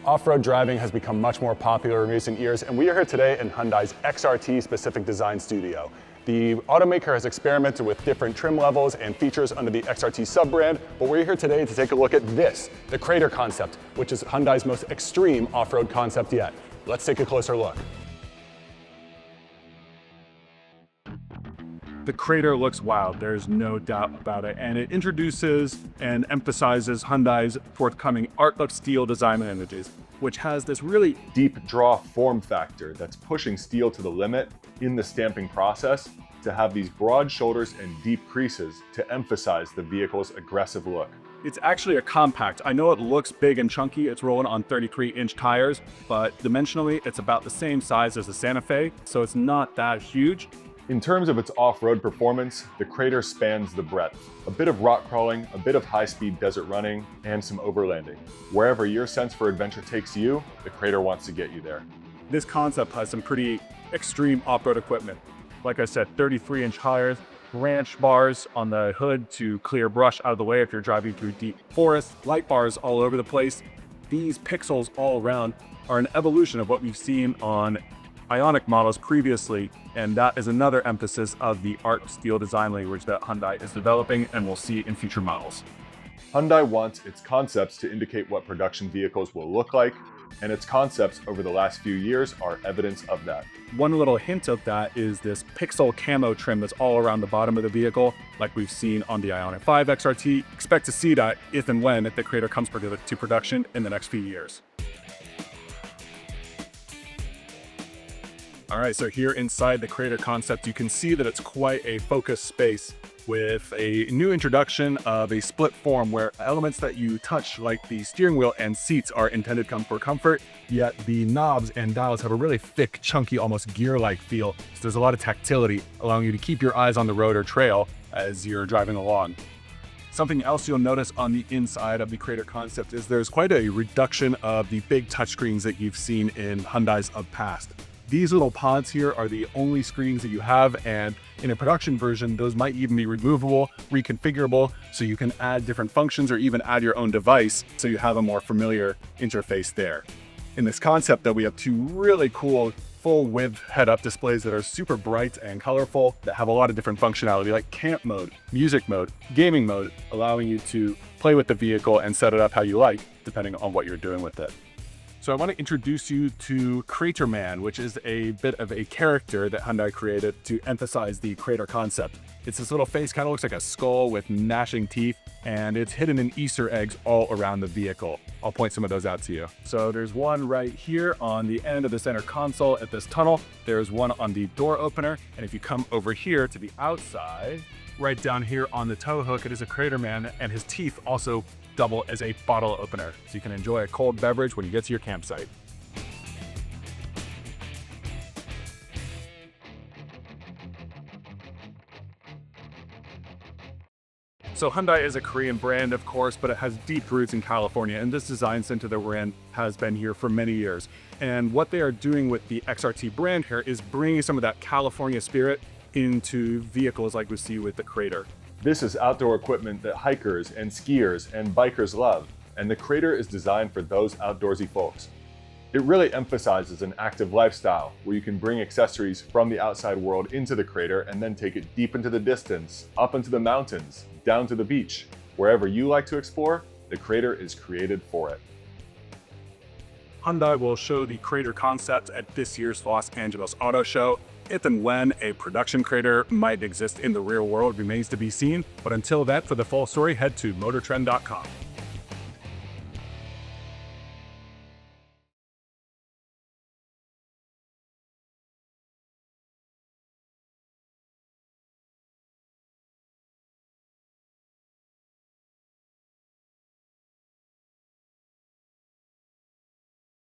Off-road driving has become much more popular in recent years, and we are here today in Hyundai's XRT specific design studio. The automaker has experimented with different trim levels and features under the XRT sub-brand, but we're here today to take a look at this, the Crater concept, which is Hyundai's most extreme off-road concept yet. Let's take a closer look. The Crater looks wild, there's no doubt about it, and it introduces and emphasizes Hyundai's forthcoming Art of Steel design images, which has this really deep draw form factor that's pushing steel to the limit in the stamping process to have these broad shoulders and deep creases to emphasize the vehicle's aggressive look. It's actually a compact. I know it looks big and chunky, it's rolling on 33-inch tires, but dimensionally it's about the same size as the Santa Fe, so it's not that huge. In terms of its off-road performance, the Crater spans the breadth. A bit of rock crawling, a bit of high-speed desert running, and some overlanding. Wherever your sense for adventure takes you, the Crater wants to get you there. This concept has some pretty extreme off-road equipment. Like I said, 33-inch tires, branch bars on the hood to clear brush out of the way if you're driving through deep forests, light bars all over the place. These pixels all around are an evolution of what we've seen on Ioniq models previously, and that is another emphasis of the Art of Steel design language that Hyundai is developing and we'll see in future models. Hyundai wants its concepts to indicate what production vehicles will look like, and its concepts over the last few years are evidence of that. One little hint of that is this pixel camo trim that's all around the bottom of the vehicle, like we've seen on the Ioniq 5 XRT. Expect to see that if and when the Crater comes to production in the next few years. All right, so here inside the Crater concept, you can see that it's quite a focused space with a new introduction of a split form where elements that you touch, like the steering wheel and seats, are intended for comfort, yet the knobs and dials have a really thick, chunky, almost gear-like feel. So there's a lot of tactility, allowing you to keep your eyes on the road or trail as you're driving along. Something else you'll notice on the inside of the Crater concept is there's quite a reduction of the big touchscreens that you've seen in Hyundai's of past. These little pods here are the only screens that you have, and in a production version, those might even be removable, reconfigurable, so you can add different functions or even add your own device so you have a more familiar interface there. In this concept, though, we have two really cool full-width head-up displays that are super bright and colorful that have a lot of different functionality, like camp mode, music mode, gaming mode, allowing you to play with the vehicle and set it up how you like, depending on what you're doing with it. So I want to introduce you to Crater Man, which is a bit of a character that Hyundai created to emphasize the Crater concept. It's this little face, kind of looks like a skull with gnashing teeth, and it's hidden in Easter eggs all around the vehicle. I'll point some of those out to you. So there's one right here on the end of the center console at this tunnel. There's one on the door opener, and if you come over here to the outside, right down here on the tow hook, it is a Crater Man, and his teeth also double as a bottle opener, so you can enjoy a cold beverage when you get to your campsite. So Hyundai is a Korean brand, of course, but it has deep roots in California, and this design center that we're in has been here for many years. And what they are doing with the XRT brand here is bringing some of that California spirit into vehicles like we see with the Crater. This is outdoor equipment that hikers and skiers and bikers love, and the Crater is designed for those outdoorsy folks. It really emphasizes an active lifestyle where you can bring accessories from the outside world into the Crater and then take it deep into the distance, up into the mountains, down to the beach. Wherever you like to explore, the Crater is created for it. Hyundai will show the Crater concept at this year's Los Angeles Auto Show. If and when a production Crater might exist in the real world remains to be seen, but until then, for the full story, head to MotorTrend.com.